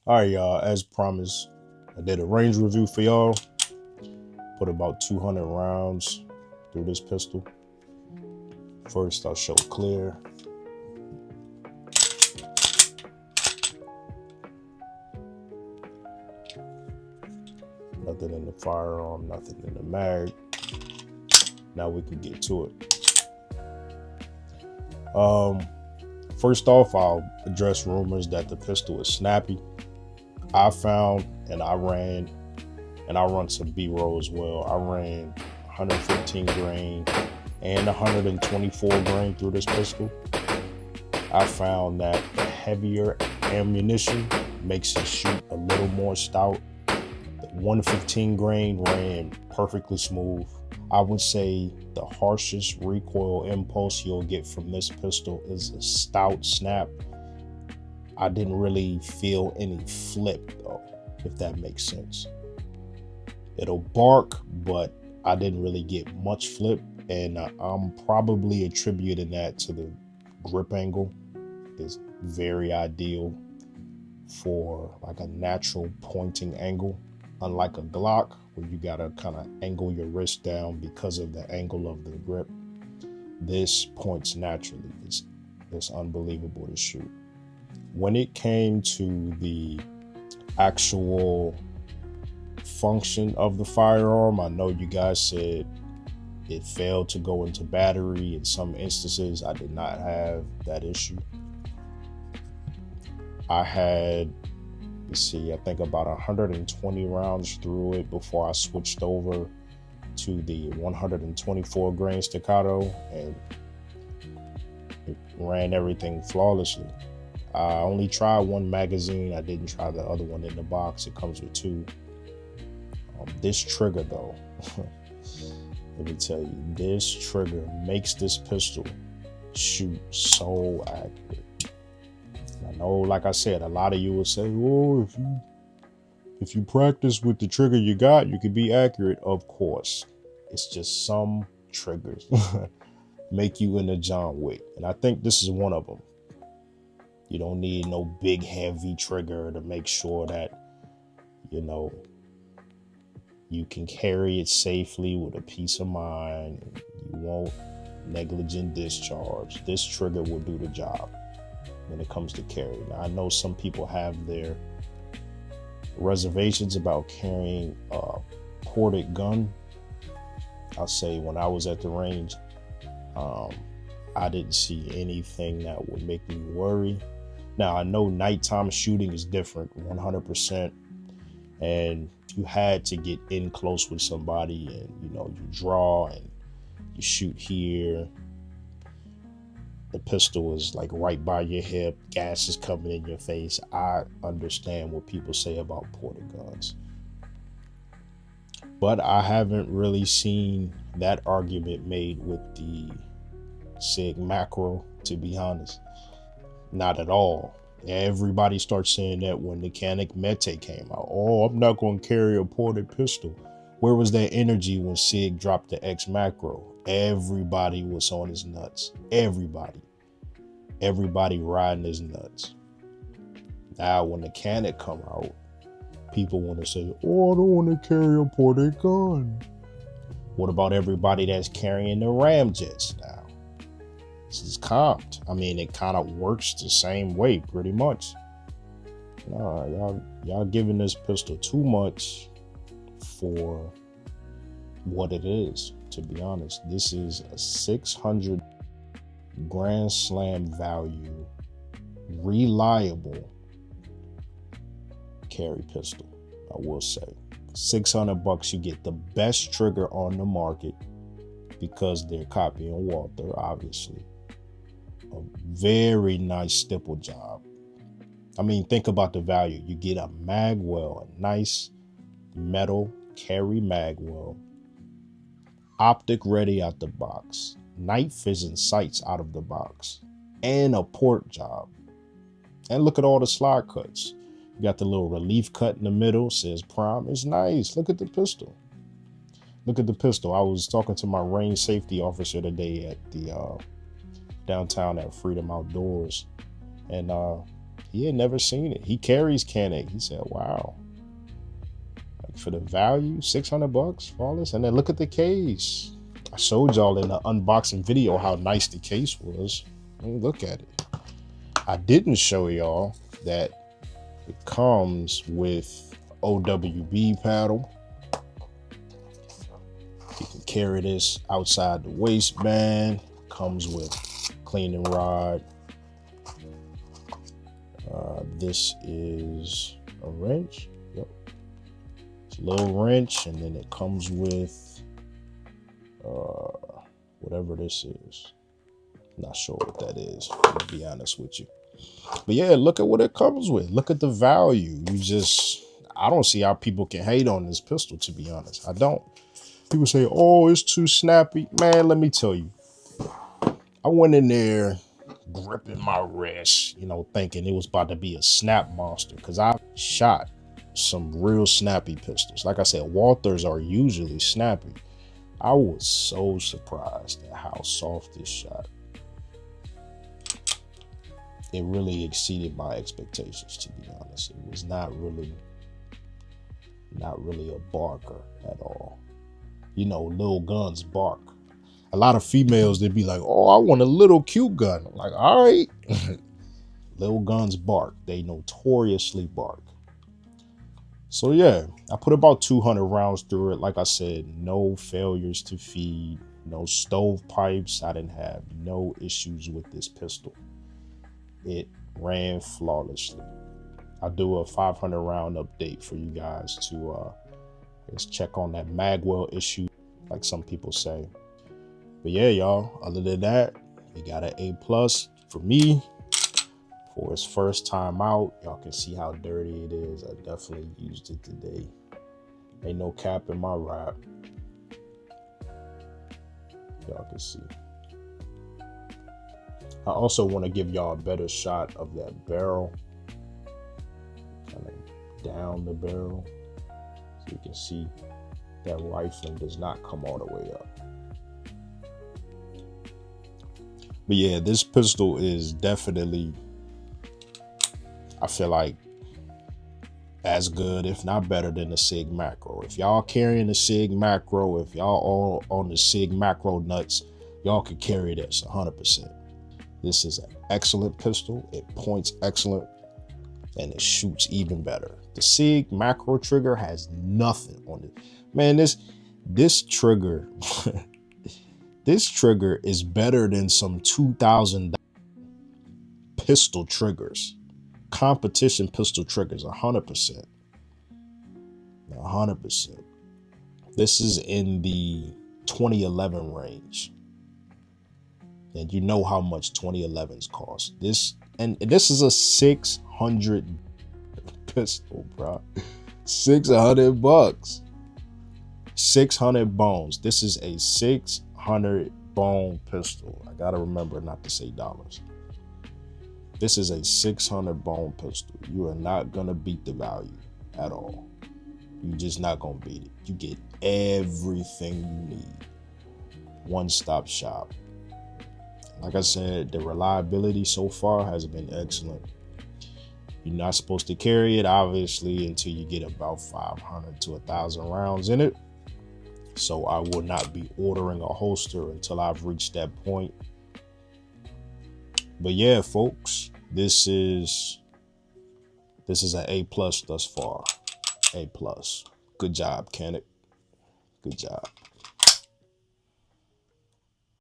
All right, y'all, as promised, I did a range review for y'all. Put about 200 rounds through this pistol. First, I'll show clear. Nothing in the firearm, nothing in the mag. Now we can get to it. First off, I'll address rumors that the pistol is snappy. I found, and I ran some B-roll as well. I ran 115 grain and 124 grain through this pistol. I found that the heavier ammunition makes it shoot a little more stout. The 115 grain ran perfectly smooth. I would say the harshest recoil impulse you'll get from this pistol is a stout snap. I didn't really feel any flip though, if that makes sense. It'll bark, but I didn't really get much flip, and I'm probably attributing that to the grip angle. It's very ideal for like a natural pointing angle, unlike a Glock where you gotta kind of angle your wrist down because of the angle of the grip. This points naturally. It's unbelievable to shoot. When it came to the actual function of the firearm, I know you guys said it failed to go into battery in some instances. I did not have that issue. I had, I think about 120 rounds through it before I switched over to the 124 grain staccato, and it ran everything flawlessly. I only tried one magazine. I didn't try the other one in the box. It comes with two. This trigger though, let me tell you, this trigger makes this pistol shoot so accurate. And I know, like I said, a lot of you will say, oh, if you practice with the trigger you got, you can be accurate. Of course. It's just some triggers make you into John Wick. And I think this is one of them. You don't need no big heavy trigger to make sure that, you can carry it safely with a peace of mind. You won't negligent discharge. This trigger will do the job when it comes to carry. Now, I know some people have their reservations about carrying a ported gun. I'll say when I was at the range, I didn't see anything that would make me worry. Now, I know nighttime shooting is different, 100%. And you had to get in close with somebody and, you draw and you shoot here. The pistol is like right by your hip. Gas is coming in your face. I understand what people say about ported guns. But I haven't really seen that argument made with the SIG macro, to be honest. Not at all. Everybody starts saying that when the CANIK Mete came out. Oh, I'm not going to carry a ported pistol. Where was that energy when SIG dropped the X macro? Everybody was on his nuts. Everybody riding his nuts. Now, when the CANIK come out, people want to say, oh, I don't want to carry a ported gun. What about everybody that's carrying the Ramjets now? This is comped. I mean, it kind of works the same way, pretty much. Nah, y'all giving this pistol too much for what it is, to be honest. This is a 600 Grand Slam value, reliable carry pistol, I will say. $600, you get the best trigger on the market because they're copying Walther, obviously. A very nice stipple job. I mean, think about the value. You get a magwell, a nice metal carry magwell, optic ready out the box, night vision sights out of the box, and a port job. And look at all the slide cuts. You got the little relief cut in the middle, says Prime. It's nice. Look at the pistol. Look at the pistol. I was talking to my range safety officer today at the downtown at Freedom Outdoors, and He had never seen it. He carries CANIK. He said, wow. Like for the value, 600 bucks for all this. And then look at the case. I showed y'all in the unboxing video how nice the case was. I mean, look at it. I didn't show y'all that it comes with OWB paddle. You can carry this outside the waistband. Comes with cleaning rod. This is a wrench. Yep. It's a little wrench, and then it comes with whatever this is. Not sure what that is, to be honest with you. But yeah, look at what it comes with. Look at the value. I don't see how people can hate on this pistol, to be honest. I don't. People say, oh, it's too snappy. Man, let me tell you. I went in there gripping my wrist, you know, thinking it was about to be a snap monster, because I shot some real snappy pistols. Like I said, Walthers are usually snappy. I was so surprised at how soft this shot. It really exceeded my expectations, to be honest. It was not really a barker at all. You know, little guns bark. A lot of females, they'd be like, oh, I want a little cute gun. I'm like, all right. Little guns bark. They notoriously bark. So yeah, I put about 200 rounds through it. Like I said, no failures to feed, no stovepipes. I didn't have no issues with this pistol. It ran flawlessly. I'll do a 500 round update for you guys to just check on that magwell issue, like some people say. But yeah, y'all, other than that, we got an A+ for me for his first time out. Y'all can see how dirty it is. I definitely used it today. Ain't no cap in my wrap. Y'all can see. I also want to give y'all a better shot of that barrel. Kind of down the barrel. So you can see that rifling does not come all the way up. But yeah, this pistol is definitely, I feel like, as good, if not better than the Sig Macro. If y'all carrying the Sig Macro, if y'all all on the Sig Macro nuts, y'all can carry this 100%. This is an excellent pistol. It points excellent, and it shoots even better. The Sig Macro trigger has nothing on it. Man, this trigger, this trigger is better than some $2,000 pistol triggers. Competition pistol triggers, 100%. 100%. This is in the 2011 range. And you know how much 2011s cost. This is a 600 pistol, bro. 600 bucks. 600 bones. This is a 600 bone pistol. I gotta remember not to say dollars. This is a 600 bone pistol. You are not gonna beat the value at all. You're just not gonna beat it. You get everything you need. One-stop shop. Like I said, the reliability so far has been excellent. You're not supposed to carry it, obviously, until you get about 500 to 1,000 rounds in it. So I will not be ordering a holster until I've reached that point. But yeah, folks, this is an A+ thus far. A+. Good job, CANIK. Good job.